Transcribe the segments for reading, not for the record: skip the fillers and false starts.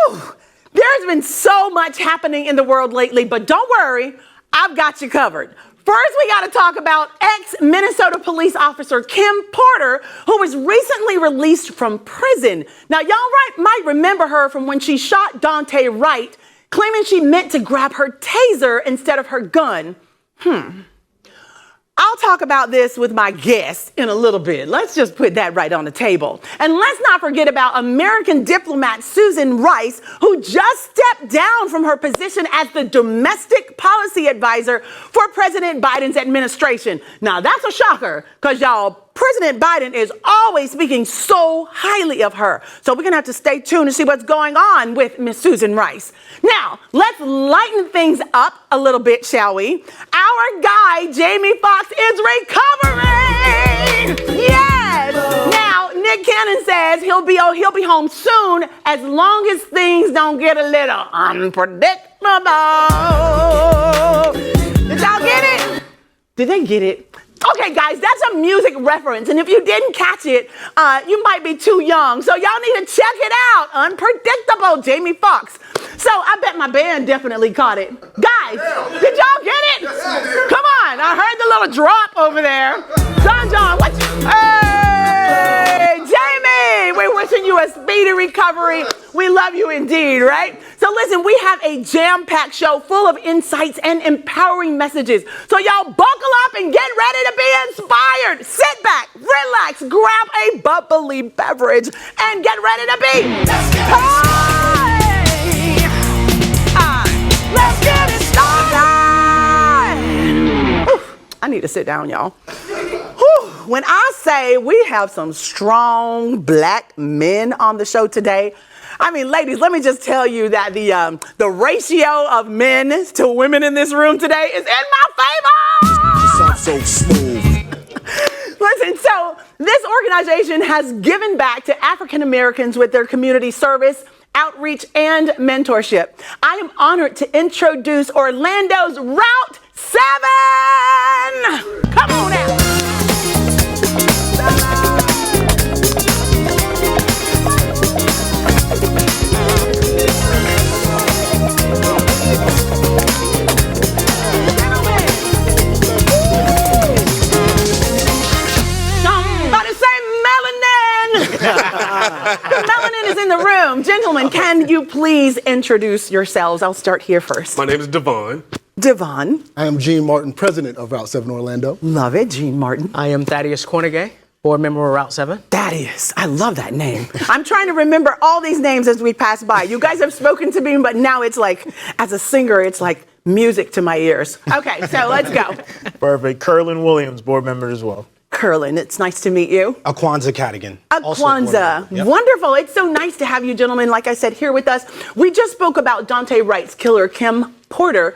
Whew! There's been so much happening in the world lately, but don't worry, I've got you covered. First, we got to talk about ex-Minnesota police officer Kim Porter, who was recently released from prison. Now, y'all might remember her from when she shot Daunte Wright, claiming she meant to grab her taser instead of her gun. I'll talk about this with my guest in a little bit. Let's just put that right on the table. And let's not forget about American diplomat Susan Rice, who just stepped down from her position as the domestic policy advisor for President Biden's administration. Now, that's a shocker, because y'all, President Biden is always speaking so highly of her. So we're going to have to stay tuned to see what's going on with Miss Susan Rice. Now, let's lighten things up a little bit, shall we? Our guy, Jamie Foxx, is recovering! Yes! Now, Nick Cannon says he'll be home soon as long as things don't get a little unpredictable. Did y'all get it? Did they get it? Okay, guys, that's a music reference, and if you didn't catch it, you might be too young, so y'all need to check it out. Unpredictable, Jamie Foxx. So I bet my band definitely caught it. Guys, did y'all get it? Come on, I heard the little drop over there. John, what? Hey, Jamie, we're wishing you a speedy recovery. We love you indeed, right? So listen, we have a jam-packed show full of insights and empowering messages. So y'all buckle up and get ready to be inspired. Sit back, relax, grab a bubbly beverage, and get ready to be let's get it started. Whew, I need to sit down, y'all. Whew, when I say we have some strong black men on the show today, I mean, ladies, let me just tell you that the ratio of men to women in this room today is in my favor. You sound so smooth. Listen, so this organization has given back to African Americans with their community service, outreach, and mentorship. I am honored to introduce Orlando's Route 7. Come on now. The melanin is in the room. Gentlemen, can you please introduce yourselves? I'll start here first. My name is DeVon. DeVon. I am Gene Martin, president of Route 7 Orlando. Love it, Gene Martin. I am Thaddeus Kornegay, board member of Route 7. Thaddeus, I love that name. I'm trying to remember all these names as we pass by. You guys have spoken to me, but now it's like, as a singer, it's like music to my ears. Okay, so let's go. Perfect. Kerlon Williams, board member as well. Kerlon, it's nice to meet you. Aquanza Cadogan. Aquanza. Yep. Wonderful. It's so nice to have you gentlemen, like I said, here with us. We just spoke about Daunte Wright's killer, Kim Potter,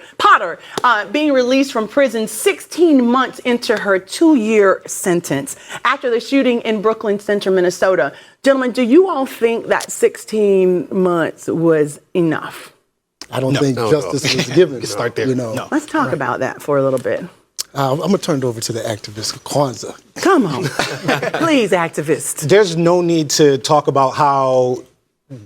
being released from prison 16 months into her 2-year sentence after the shooting in Brooklyn Center, Minnesota. Gentlemen, do you all think that 16 months was enough? I don't think justice was given. Start there. You know. No. Let's talk about that for a little bit. I'm going to turn it over to the activist, Aquanza. Come on. Please, activist. There's no need to talk about how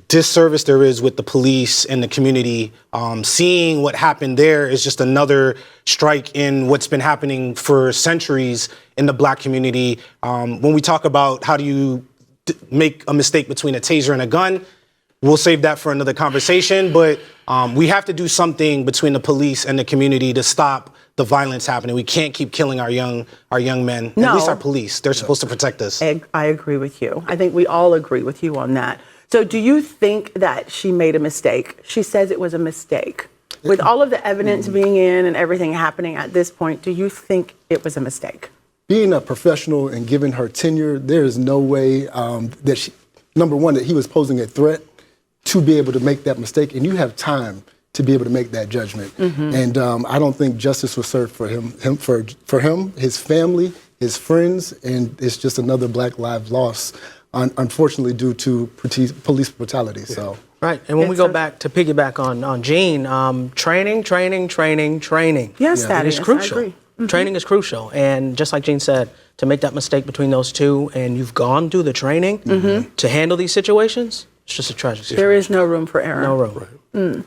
disservice there is with the police and the community. Seeing what happened there is just another strike in what's been happening for centuries in the black community. When we talk about how do you make a mistake between a taser and a gun, we'll save that for another conversation. But we have to do something between the police and the community to stop the violence happening. We can't keep killing our young men. No. At least our police. They're supposed to protect us. I agree with you. I think we all agree with you on that. So do you think that she made a mistake? She says it was a mistake. With all of the evidence being in and everything happening at this point, do you think it was a mistake? Being a professional and given her tenure, there is no way that she, number one, that he was posing a threat to be able to make that mistake. And you have time to be able to make that judgment. And I don't think justice was served for him, his family, his friends, and it's just another black life lost, unfortunately, due to police brutality. Yeah. So. Right, and when we go back to piggyback on Gene, training. Yes, that is crucial. I agree. Training is crucial, and just like Gene said, to make that mistake between those two, and you've gone through the training to handle these situations, It's just a tragic situation. There is no room for error. No room.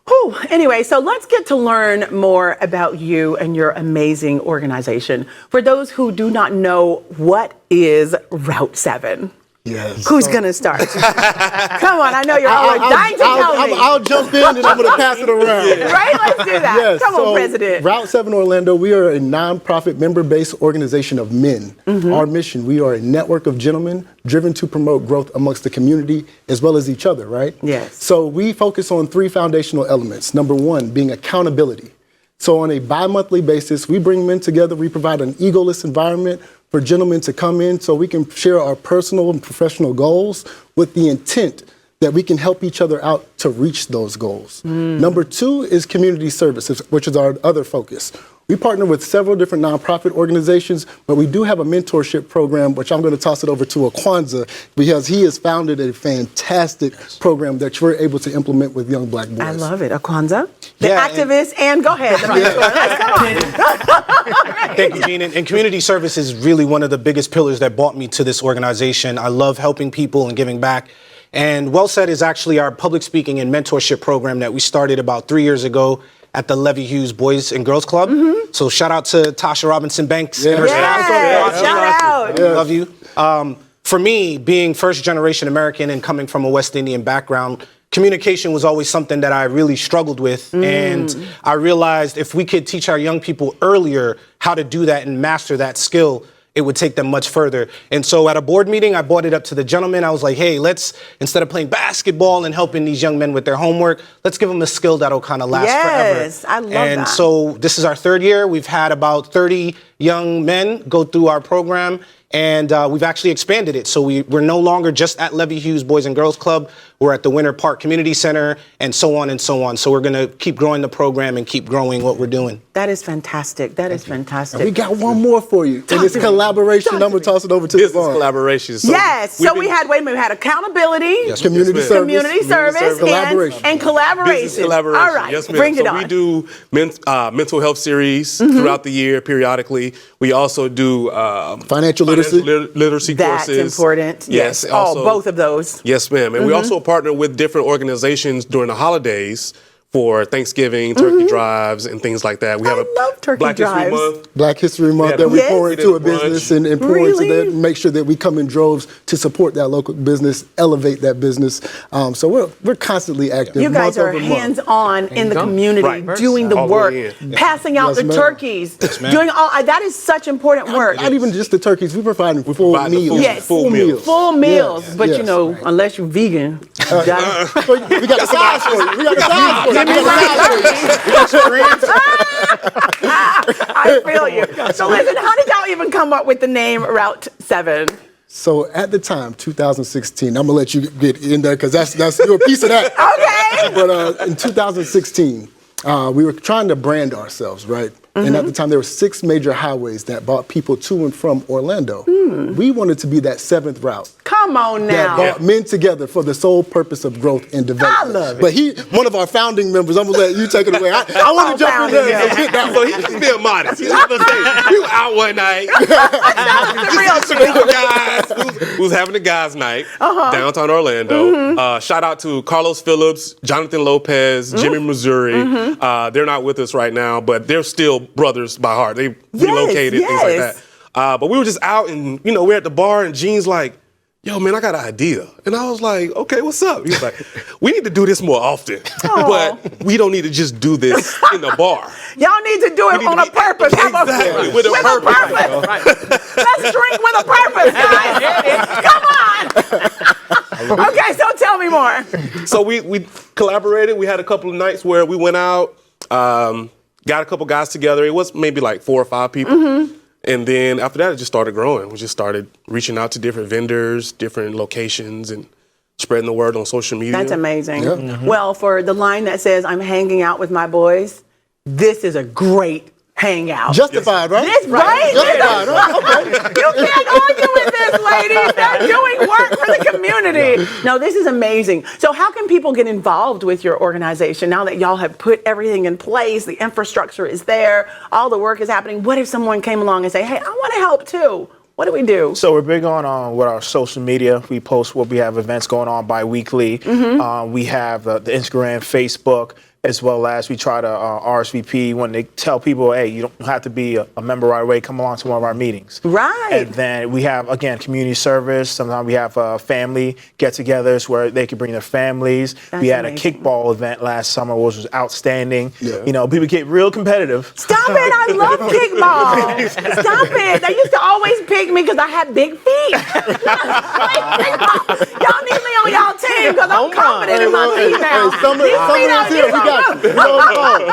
Whew. Anyway, so let's get to learn more about you and your amazing organization. For those who do not know, what is Route 7? Yes. Who's going to start? Come on, I know you're all dying to tell me. I'll jump in and I'm going to pass it around. Right? Let's do that. Yes, Come so on, President. Route 7 Orlando, we are a nonprofit member-based organization of men. Our mission, we are a network of gentlemen driven to promote growth amongst the community as well as each other, right? Yes. So we focus on 3 foundational elements. Number 1 being accountability. So on a bi-monthly basis, we bring men together, we provide an egoless environment for gentlemen to come in so we can share our personal and professional goals with the intent that we can help each other out to reach those goals. Number 2 is community services, which is our other focus. We partner with several different nonprofit organizations, but we do have a mentorship program, which I'm going to toss it over to Aquanza, because he has founded a fantastic program that we're able to implement with young black boys. I love it. Aquanza, the Yeah, activist, and go ahead. The mentor. Let's come on. Thank you, Gene. And community service is really one of the biggest pillars that brought me to this organization. I love helping people and giving back. And Well Said is actually our public speaking and mentorship program that we started about 3 years ago at the Levy Hughes Boys and Girls Club. So shout out to Tasha Robinson Banks and her staff. Yes, shout out. Love you. For me, being first generation American and coming from a West Indian background, communication was always something that I really struggled with. And I realized if we could teach our young people earlier how to do that and master that skill, it would take them much further. And so at a board meeting, I brought it up to the gentleman. I was like, hey, let's, instead of playing basketball and helping these young men with their homework, let's give them a skill that'll kind of last forever. Yes, I love that. And so this is our 3rd year. We've had about 30 young men go through our program, and we've actually expanded it. So we're no longer just at Levy Hughes Boys and Girls Club. We're at the Winter Park Community Center, and so on and so on. So we're going to keep growing the program and keep growing what we're doing. That is fantastic. That is fantastic. We got one more for you. And it's collaboration. I'm going to toss it over to Business DeVon. collaboration. So Yes. So we had accountability, Community Yes, service. community service, Collaboration. and collaboration. Business collaboration. All right, Yes, ma'am. bring it so on. we do mental health series throughout the year, periodically. We also do Financial literacy. literacy That's courses. important. Yes. Oh, both of those. Yes, ma'am. And we also partner with different organizations during the holidays for Thanksgiving, turkey drives, and things like that. We have love turkey Black drives. History Month. Black History Month Yeah, that we yes. pour into a We did a business brunch. and pour into Really? that, and make sure that we come in droves to support that local business, elevate that business. So we're constantly active. You guys month are over month. hands-on in the go. community, Right. doing the All the work, way in. passing out Yes, the ma'am. turkeys, ma'am. doing all. That is such important work. Not even just the turkeys. We provide full provide the meals. food. Yes. Full meals. Full meals, Yes, but yes. you know, unless you're vegan, you gotta- We got the size for you. We got the size for you. Give me I feel you. So listen, how did y'all even come up with the name Route 7? So at the time, 2016, I'm gonna let you get in there because that's you're a piece of that. Okay. But in 2016, we were trying to brand ourselves, right? And at the time, there were 6 major highways that brought people to and from Orlando. We wanted to be that 7th route Come on that now. brought men together for the sole purpose of growth and development. I love it. But one of our founding members, I'm gonna let you take it away. I want to jump in there and get that So one. he's just being modest. He's just saying, we were out one night. The real Just a group of guys who's having a guys' night downtown Orlando. Shout out to Carlos Phillips, Jonathan Lopez, Jimmy Missouri. They're not with us right now, but they're still brothers by heart. They relocated, things like yes. that. But we were just out and, we're at the bar and Gene's like, yo, man, I got an idea. And I was like, okay, what's up? He was like, we need to do this more often. But we don't need to just do this in the bar. Y'all need to do it on a purpose. Have a- Exactly, with a purpose. Let's drink with a purpose, guys. Come on. Okay, so tell me more. So we collaborated. We had a couple of nights where we went out, got a couple guys together. It was maybe like 4 or 5 people. And then after that, it just started growing. We just started reaching out to different vendors, different locations, and spreading the word on social media. That's amazing. Yeah. Well, for the line that says, I'm hanging out with my boys, this is a great hangout. Justified, right? This, right? Justified, right? Okay. You can't argue with this, ladies. They're doing work for the community. No, this is amazing. So how can people get involved with your organization now that y'all have put everything in place, the infrastructure is there, all the work is happening? What if someone came along and say, hey, I want to help too? What do we do? So we're big on with our social media. We post what we have events going on bi-weekly. We have the Instagram, Facebook, as well as we try to RSVP when they tell people, hey, you don't have to be a member right away. Come along to one of our meetings. Right. And then we have, again, community service. Sometimes we have family get-togethers where they can bring their families. That's we had amazing. a kickball event last summer, which was outstanding. Yeah. You know, people get real competitive. Stop it! I love kickball. Stop it! They used to always pick me because I had big feet. Y'all need me on y'all team because I'm confident in my feet now. Summer is here. We got you.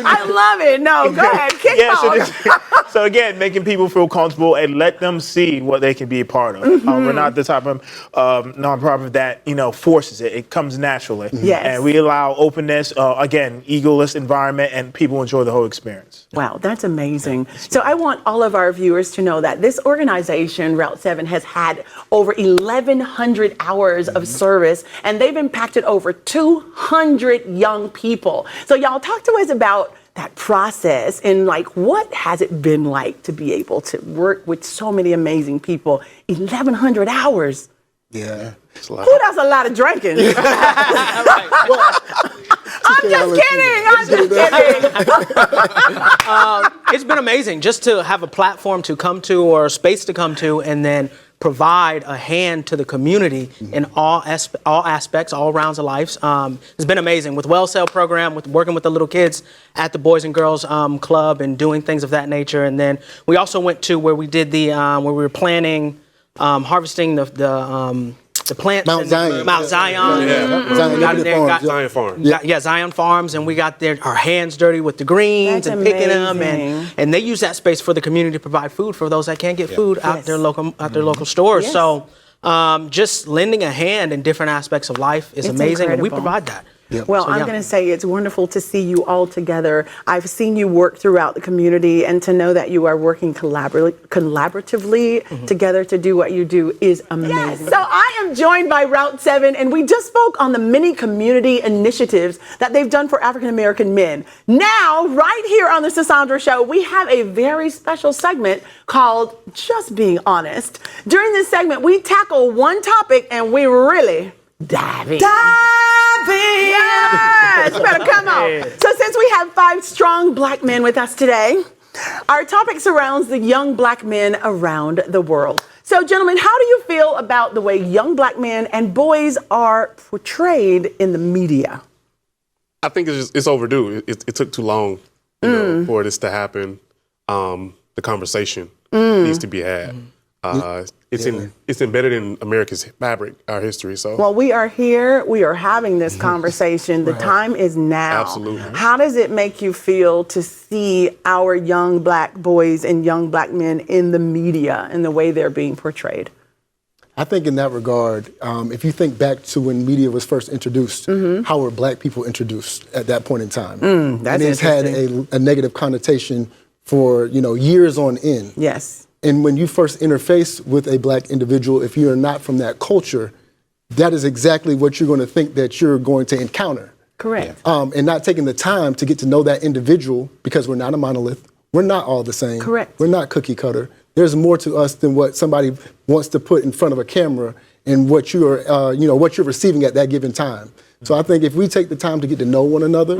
I love it. No, go ahead. Kickball. So again, making people feel comfortable and let them see what they can be a part of. We're not the type of nonprofit that, you know, forces it. It comes naturally. Yes. And we allow openness, again, egoless environment, and people enjoy the whole experience. Wow, that's amazing. So I want all of our viewers to know that this organization, Route 7, has had over 1,100 hours of service, and they've impacted over 200 young people. So y'all talk to us about that process and like what has it been like to be able to work with so many amazing people. 1,100 hours. Yeah. Ooh, that's a lot of drinking. I'm just kidding. It's been amazing just to have a platform to come to or a space to come to and then provide a hand to the community in all aspects, all rounds of life. It's been amazing with Well Sale program, with working with the little kids at the Boys and Girls Club and doing things of that nature. And then we also went to where we did the where we were planting, harvesting the plants. Mount Zion. Mount Zion. Zion Farm. Zion Farms, and we got our hands dirty with the greens That's and picking them, amazing. and they use that space for the community to provide food for those that can't get food out their local stores. Yes. So just lending a hand in different aspects of life is It's amazing, and we incredible. provide that. Yep. Well, So, I'm yeah. going to say it's wonderful to see you all together. I've seen you work throughout the community, and to know that you are working collaboratively together to do what you do is amazing. Yes. So I am joined by Route 7, and we just spoke on the many community initiatives that they've done for African American men. Now, right here on the Sisaundra Show, we have a very special segment called Just Being Honest. During this segment, we tackle one topic, and we really dive in. Yes, better come on. So since we have 5 strong black men with us today, our topic surrounds the young black men around the world. So gentlemen, how do you feel about the way young black men and boys are portrayed in the media? I think it's overdue. It took too long, you know, for this to happen. The conversation needs to be had. It's embedded in America's fabric, our history. So Well, we are here. We are having this conversation. The time is now. Absolutely. How does it make you feel to see our young black boys and young black men in the media and the way they're being portrayed? I think in that regard, if you think back to when media was first introduced, how were black people introduced at that point in time? That's and it's had a negative connotation for, years on end. Yes. And when you first interface with a black individual, if you're not from that culture, that is exactly what you're going to think that you're going to encounter. Correct. And not taking the time to get to know that individual, because we're not a monolith. We're not all the same. Correct. We're not cookie cutter. There's more to us than what somebody wants to put in front of a camera and what you're receiving at that given time. So I think if we take the time to get to know one another,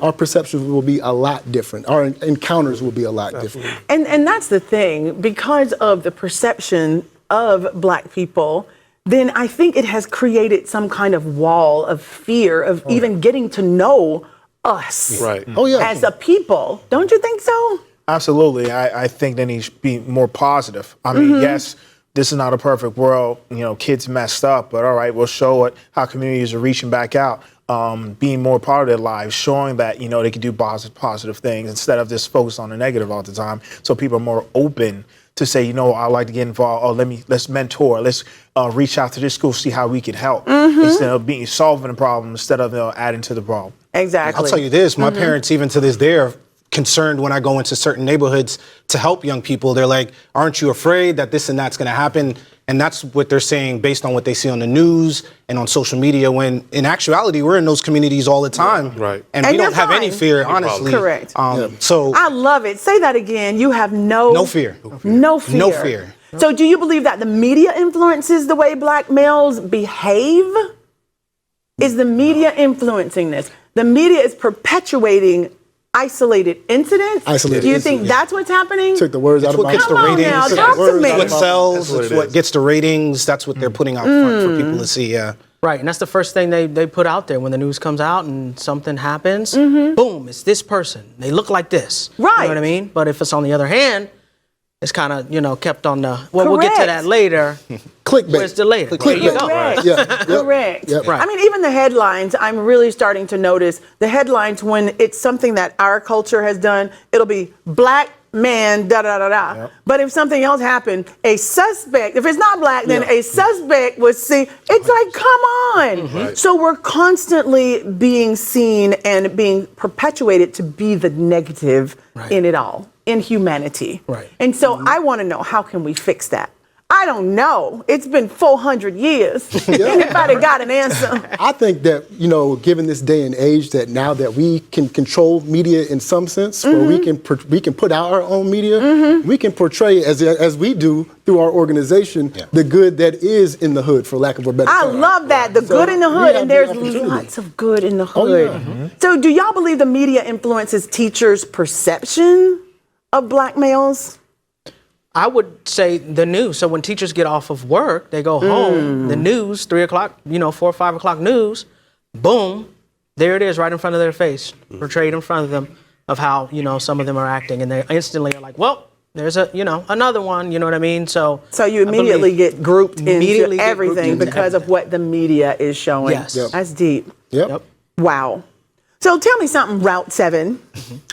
our perceptions will be a lot different. Our encounters will be a lot different. And that's the thing, because of the perception of black people, then I think it has created some kind of wall of fear of even getting to know us right. Oh, yeah. as a people. Don't you think so? Absolutely. I think they need to be more positive. I mean, yes, this is not a perfect world. Kids messed up, but all right, we'll show it how communities are reaching back out, being more part of their lives, showing that, they can do positive things instead of just focus on the negative all the time. So people are more open to say, I'd like to get involved. Oh, let's mentor. Let's reach out to this school, see how we can help instead of solving the problem instead of adding to the problem. Exactly. I'll tell you this, my parents, even to this day, are concerned when I go into certain neighborhoods to help young people. They're like, aren't you afraid that this and that's going to happen? And that's what they're saying based on what they see on the news and on social media, when in actuality, we're in those communities all the time. Right. And we don't have any fear, honestly. Correct. So I love it. Say that again. You have no fear. No fear. No fear. So do you believe that the media influences the way black males behave? Is the media influencing this? The media is perpetuating isolated incidents. Isolated Do you think incidents. that's what's happening? Took the words out of What my gets the Come on ratings? now, It's talk to me. what sells. That's what It's it what is. gets the ratings. That's what they're putting out front for people to see. Yeah. Right, and that's the first thing they put out there when the news comes out and something happens. Boom, it's this person. They look like this. You Right. know what I mean? But if it's on the other hand, it's kind of, kept on the, well, we'll get to Correct. that later. Clickbait. Where's the later? There you go. Correct. Yeah. Yep. Correct. Yep. Right. I mean, even the headlines, I'm really starting to notice the headlines when it's something that our culture has done, it'll be black man, da da da da. Yep. But if something else happened, a suspect, if it's not black, then Yeah. a suspect was seen. It's like, come on. Right. So we're constantly being seen and being perpetuated to be the negative Right. in it all, in humanity. Right. And so I want to know, how can we fix that? I don't know. It's been 400 years. Anybody got an answer? I think that, given this day and age, that now that we can control media in some sense, where we can put out our own media, we can portray, as we do through our organization, the good that is in the hood, for lack of a better I term. love that. The good in the we hood, have and the there's opportunity. lots of good in the Oh, hood. yeah. So do y'all believe the media influences teachers' perception of black males? I would say the news. So when teachers get off of work, they go home, the news, 3 o'clock, 4 or 5 o'clock news, boom, there it is right in front of their face, portrayed in front of them of how, some of them are acting. And they instantly are like, well, there's another one, you know what I mean? So So you I believe- immediately get grouped Immediately into get grouped everything into because of everything. what the media is showing. Yes. Yep. That's deep. Yep. Wow. So tell me something, Route 7.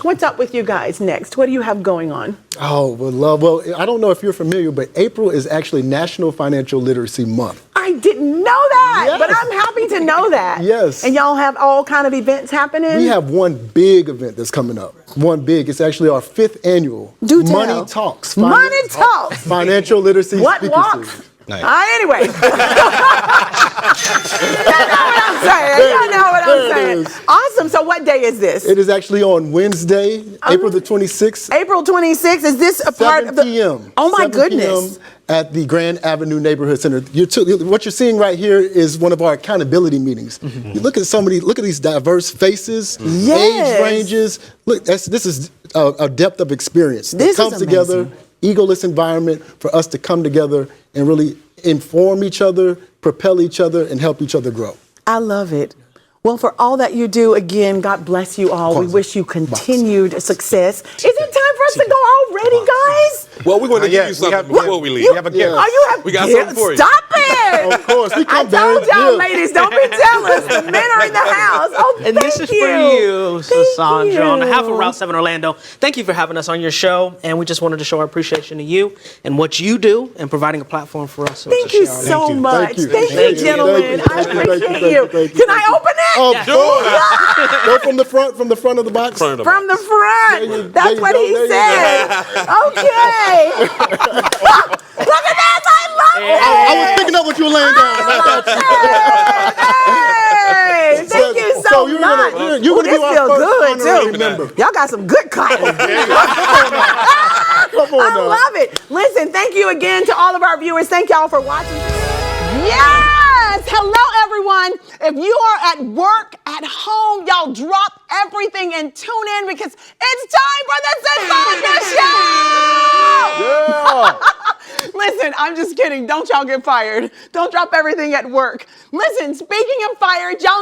What's up with you guys next? What do you have going on? Oh, well, I don't know if you're familiar, but April is actually National Financial Literacy Month. I didn't know that, Yes. but I'm happy to know that. Yes. And y'all have all kind of events happening? We have one big event that's coming up. It's actually our 5th annual Do tell. Money Talks. Money Talks. Financial Literacy What Speaker walks? Series. Nice. Anyway. You know what I'm saying. You know what I'm saying. It is. Awesome. So what day is this? It is actually on Wednesday, April the 26th, April 26th. Is this a part 7 of the... p.m. Oh my 7 goodness. p.m. at the Grand Avenue Neighborhood Center. What you're seeing right here is one of our accountability meetings. You look at these diverse faces, Yes. age ranges. Look, this is a depth of experience that This is comes together. amazing. Egoless environment for us to come together and really inform each other, propel each other, and help each other grow. I love it. Well, for all that you do, again, God bless you all. We Aquanza. wish you continued success. Is it time for us to go already, guys? Well, we're going to give yet. you We something have- before we leave. We have a gift. Oh, you have... We got Yeah, something for you. Stop it! Of course, we I come told bearing y'all, gifts. ladies, don't be jealous. The men are in the house. Oh, And this is thank for you, Thank Sisaundra. On behalf of you. Route 7 Orlando, thank you for having us on your show. And we just wanted to show our appreciation to you and what you do and providing a platform for us. Thank you so you. much. Thank you. Thank you, Thank you. gentlemen. Thank you. I Thank you. appreciate Thank you. you. Thank you. Can I open it? Of course. Go from the front of the box. Front of the From the There front. you That's what go, he there you said. Okay. Look at that. I love it. I was picking up what you were laying down. Hey, thank you so you're much. Gonna, Ooh, you're gonna this be our feel first good honorary too. member. Y'all got some good cotton. Come on I now. love it. Listen, thank you again to all of our viewers. Thank y'all for watching. Yes! Hello, everyone. If you are at work, at home, y'all drop everything and tune in because it's time for the Sisaundra Show! Yeah. Listen, I'm just kidding. Don't y'all get fired. Don't drop everything at work. Listen, speaking of fired, y'all